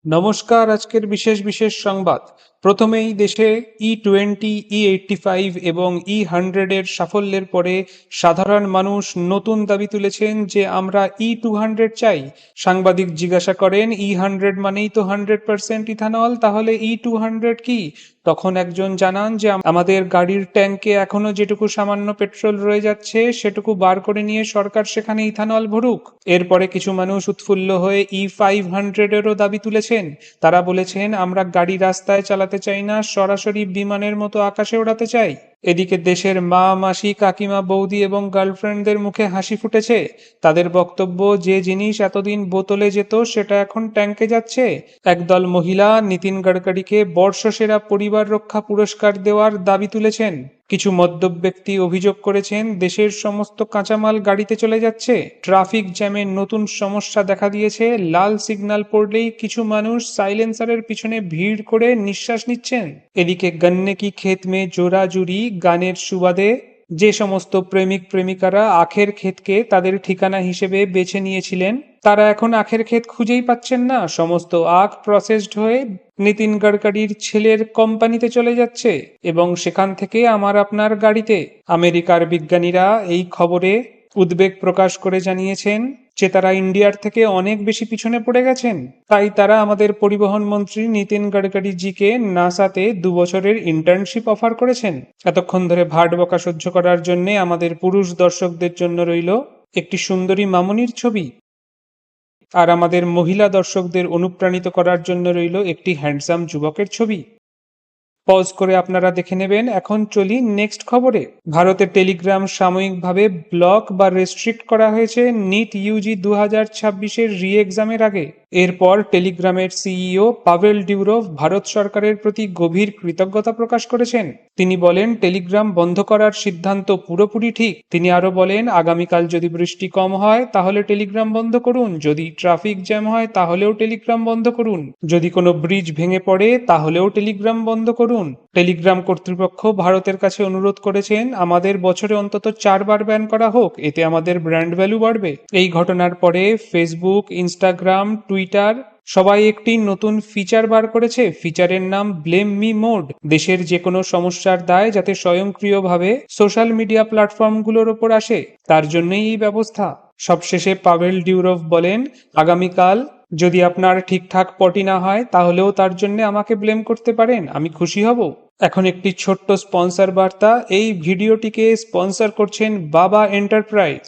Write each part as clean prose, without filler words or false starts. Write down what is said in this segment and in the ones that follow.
নমস্কার। আজকের বিশেষ বিশেষ সংবাদ। প্রথমেই দেশে E20, E85 এবং E100 এর সাফল্যের পরে সাধারণ মানুষ নতুন দাবি তুলেছেন যে আমরা E200 চাই। সাংবাদিক জিজ্ঞাসা করেন E100 মানেই তো 100% ইথানল, তাহলে E200 কি? তখন একজন জানান যে আমাদের গাড়ির ট্যাঙ্কে এখনো যেটুকু সামান্য পেট্রোল রয়ে যাচ্ছে সেটুকু বার করে নিয়ে সরকার সেখানে ইথানল ভরুক। এরপরে কিছু মানুষ উৎফুল্ল হয়ে E500-এরও দাবি তুলেছেন। তারা বলেছেন আমরা গাড়ি রাস্তায় চালাতে চাই না, সরাসরি বিমানের মতো আকাশে ওড়াতে চাই। এদিকে দেশের মা, মাসি, কাকিমা, বৌদি এবং গার্লফ্রেন্ডদের মুখে হাসি ফুটেছে। তাদের বক্তব্য, যে জিনিস এতদিন বোতলে যেত সেটা এখন ট্যাঙ্কে যাচ্ছে। একদল মহিলা নীতিন গডকরিকে বর্ষসেরা পরিবার রক্ষা পুরস্কার দেওয়ার দাবি তুলেছেন। কিছু মদ্যপ ব্যক্তি অভিযোগ করেছেন দেশের সমস্ত কাঁচামাল গাড়িতে চলে যাচ্ছে। ট্রাফিক জ্যামের নতুন সমস্যা দেখা দিয়েছে। লাল সিগন্যাল পড়লেই কিছু মানুষ সাইলেন্সারের পিছনে ভিড় করে নিঃশ্বাস নিচ্ছেন। এদিকে গন্নে কি ক্ষেত মে জোড়া জুড়ি গানের সুবাদে যে সমস্ত প্রেমিক প্রেমিকারা আখের ক্ষেতকে তাদের ঠিকানা হিসেবে বেছে নিয়েছিলেন, তারা এখন আখের ক্ষেত খুঁজেই পাচ্ছেন না। সমস্ত আখ প্রসেসড হয়ে নীতিন গডকরির ছেলের কোম্পানিতে চলে যাচ্ছে এবং সেখান থেকে আমার আপনার গাড়িতে। আমেরিকার বিজ্ঞানীরা এই খবরে উদ্বেগ প্রকাশ করে জানিয়েছেন যে তারা ইন্ডিয়ার থেকে অনেক বেশি পিছনে পড়ে গেছেন। তাই তারা আমাদের পরিবহন মন্ত্রী নীতিন গডকরি জিকে নাসাতে 2 বছরের ইন্টার্নশিপ অফার করেছেন। এতক্ষণ ধরে ভাট বকা সহ্য করার জন্য আমাদের পুরুষ দর্শকদের জন্য রইল একটি সুন্দরী মামনির ছবি, আর আমাদের মহিলা দর্শকদের অনুপ্রাণিত করার জন্য রইল একটি হ্যান্ডসাম যুবকের ছবি। পজ করে আপনারা দেখে নেবেন। এখন চলি নেক্সট খবরে। ভারতে টেলিগ্রাম সাময়িকভাবে ব্লক বা রেস্ট্রিক্ট করা হয়েছে নিট ইউজি 2026-এর রি এক্সামের আগে। এরপর টেলিগ্রামের সিইও পাভেল ডিউরভ ভারত সরকারের প্রতি গভীর কৃতজ্ঞতা প্রকাশ করেছেন। তিনি বলেন টেলিগ্রাম বন্ধ করার সিদ্ধান্ত পুরোপুরি ঠিক। তিনি আরো বলেন আগামীকাল যদি বৃষ্টি কম হয় তাহলে টেলিগ্রাম বন্ধ করুন, যদি ট্রাফিক জ্যাম হয় তাহলেও টেলিগ্রাম বন্ধ করুন, যদি কোনো ব্রিজ ভেঙে পড়ে তাহলেও টেলিগ্রাম বন্ধ করুন। টেলিগ্রাম কর্তৃপক্ষ ভারতের কাছে অনুরোধ করেছেন আমাদের বছরে অন্তত 4 বার ব্যান করা হোক, এতে আমাদের ব্র্যান্ড ভ্যালু বাড়বে। এই ঘটনার পরে ফেসবুক, ইনস্টাগ্রাম, টুইটার সবাই একটি নতুন ফিচার বার করেছে। ফিচারের নাম ব্লেম মি মোড। দেশের যে কোনো সমস্যার দায় যাতে স্বয়ংক্রিয়ভাবে সোশ্যাল মিডিয়া প্ল্যাটফর্মগুলোর ওপর আসে, তার জন্যই এই ব্যবস্থা। সবশেষে পাভেল ডিউরভ বলেন আগামীকাল যদি আপনার ঠিকঠাক পটি না হয় তাহলেও তার জন্য আমাকে ব্লেম করতে পারেন, আমি খুশি হব। এখন একটি ছোট্ট স্পন্সর বার্তা। এই ভিডিওটিকে স্পন্সর করছেন বাবা এন্টারপ্রাইজ।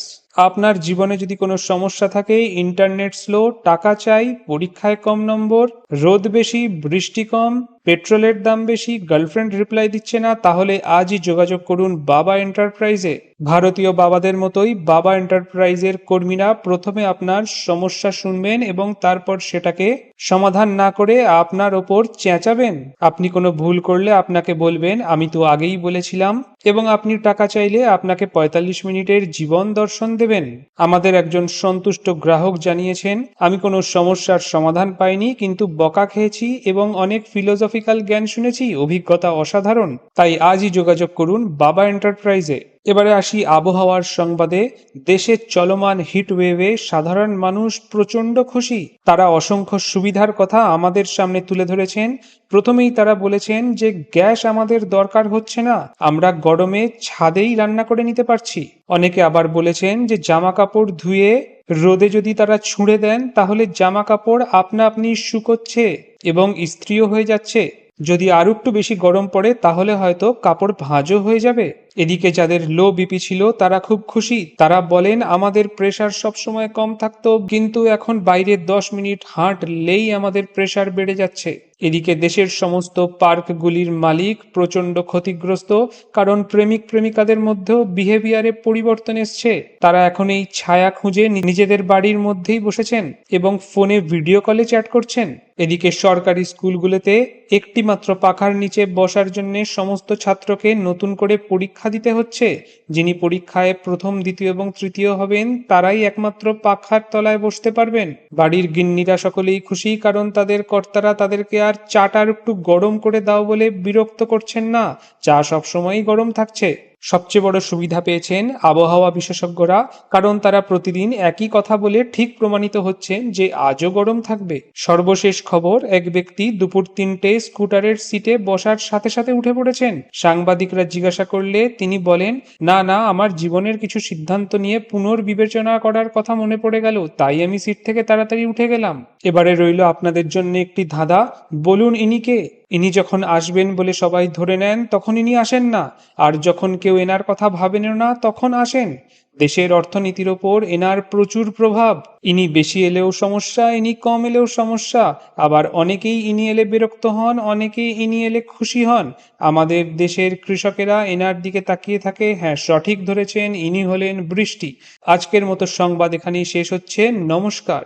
আপনার জীবনে যদি কোনো সমস্যা থাকে, ইন্টারনেট স্লো, টাকা চাই, পরীক্ষায় কম নম্বর, রোদ বেশি, বৃষ্টি কম, পেট্রোলের দাম বেশি, গার্লফ্রেন্ড রিপ্লাই দিচ্ছে না, তাহলে আজই যোগাযোগ করুন বাবা এন্টারপ্রাইজে। ভারতীয় বাবাদের মতোই বাবা এন্টারপ্রাইজের কর্মীরা প্রথমে আপনার সমস্যা শুনবেন এবং তারপর সেটাকে সমাধান না করে আপনার ওপর চেঁচাবেন। আপনি কোনো ভুল করলে আপনাকে বলবেন আমি তো আগেই বলেছিলাম, এবং আপনি টাকা চাইলে আপনাকে 45 মিনিটের জীবন দর্শন দেবেন। আমাদের একজন সন্তুষ্ট গ্রাহক জানিয়েছেন আমি কোনো সমস্যার সমাধান পাইনি, কিন্তু বকা খেয়েছি এবং অনেক ফিলোসফিক্যাল জ্ঞান শুনেছি, অভিজ্ঞতা অসাধারণ। তাই আজই যোগাযোগ করুন বাবা এন্টারপ্রাইজে। এবারে আসি আবহাওয়ার সংবাদে। দেশের চলমান হিটওয়েভে সাধারণ মানুষ প্রচন্ড খুশি। তারা অসংখ্য সুবিধার কথা আমাদের সামনে তুলে ধরেছেন। প্রথমেই তারা বলেছেন যে গ্যাস আমাদের দরকার হচ্ছে না, আমরা গরমে ছাদেই রান্না করে নিতে পারছি। অনেকে আবার বলেছেন যে জামা কাপড় ধুয়ে রোদে যদি তারা ছুঁড়ে দেন তাহলে জামা কাপড় আপনা আপনি শুকোচ্ছে এবং ইস্ত্রিও হয়ে যাচ্ছে। যদি আরো একটু বেশি গরম পড়ে তাহলে হয়তো কাপড় ভাঁজও হয়ে যাবে। এদিকে যাদের লো বিপি ছিল তারা খুব খুশি। তারা বলেন আমাদের প্রেসার সবসময় কম থাকতো, কিন্তু এখন বাইরে 10 মিনিট হাঁটলেই আমাদের প্রেসার বেড়ে যাচ্ছে। এদিকে দেশের সমস্ত পার্কগুলির মালিক প্রচন্ড ক্ষতিগ্রস্ত, কারণ প্রেমিক প্রেমিকাদের মধ্যেও বিহেভিয়ারে পরিবর্তন এসছে। তারা এখন এই ছায়া খুঁজে নিজেদের বাড়ির মধ্যেই বসেছেন এবং ফোনে ভিডিও কলে চ্যাট করছেন। এদিকে সরকারি স্কুলগুলোতে একটি মাত্র পাখার নিচে বসার জন্য সমস্ত ছাত্রকে নতুন করে পরীক্ষা দিতে হচ্ছে। যিনি পরীক্ষায় প্রথম, দ্বিতীয় এবং তৃতীয় হবেন তারাই একমাত্র পাখার তলায় বসতে পারবেন। বাড়ির গিন্নিরা সকলেই খুশি, কারণ তাদের কর্তারা তাদেরকে আর চাটা একটু গরম করে দাও বলে বিরক্ত করছেন না। চা সবসময়ই গরম থাকছে। সবচেয়ে বড় সুবিধা পেয়েছেন আবহাওয়া বিশেষজ্ঞরা, কারণ তারা প্রতিদিন একই কথা বলে ঠিক প্রমাণিত হচ্ছেন যে আজও গরম থাকবে। সর্বশেষ খবর, এক ব্যক্তি দুপুর 3টে স্কুটারের সিটে বসার সাথে সাথে উঠে পড়েছেন। সাংবাদিকরা জিজ্ঞাসা করলে তিনি বলেন, না না, আমার জীবনের কিছু সিদ্ধান্ত নিয়ে পুনর্বিবেচনা করার কথা মনে পড়ে গেল, তাই আমি সিট থেকে তাড়াতাড়ি উঠে গেলাম। এবারে রইল আপনাদের জন্য একটি ধাঁধা। বলুন ইনি কে? ইনি যখন আসবেন বলে সবাই ধরে নেন তখন ইনি আসেন না, আর যখন কেউ এনার কথা ভাবেনও না তখন আসেন। দেশের অর্থনীতির ওপর এনার প্রচুর প্রভাব। ইনি বেশি এলেও সমস্যা, ইনি কম এলেও সমস্যা। আবার অনেকেই ইনি এলে বিরক্ত হন, অনেকেই ইনি এলে খুশি হন। আমাদের দেশের কৃষকেরা এনার দিকে তাকিয়ে থাকে। হ্যাঁ, সঠিক ধরেছেন, ইনি হলেন বৃষ্টি। আজকের মতো সংবাদ এখানেই শেষ হচ্ছে। নমস্কার।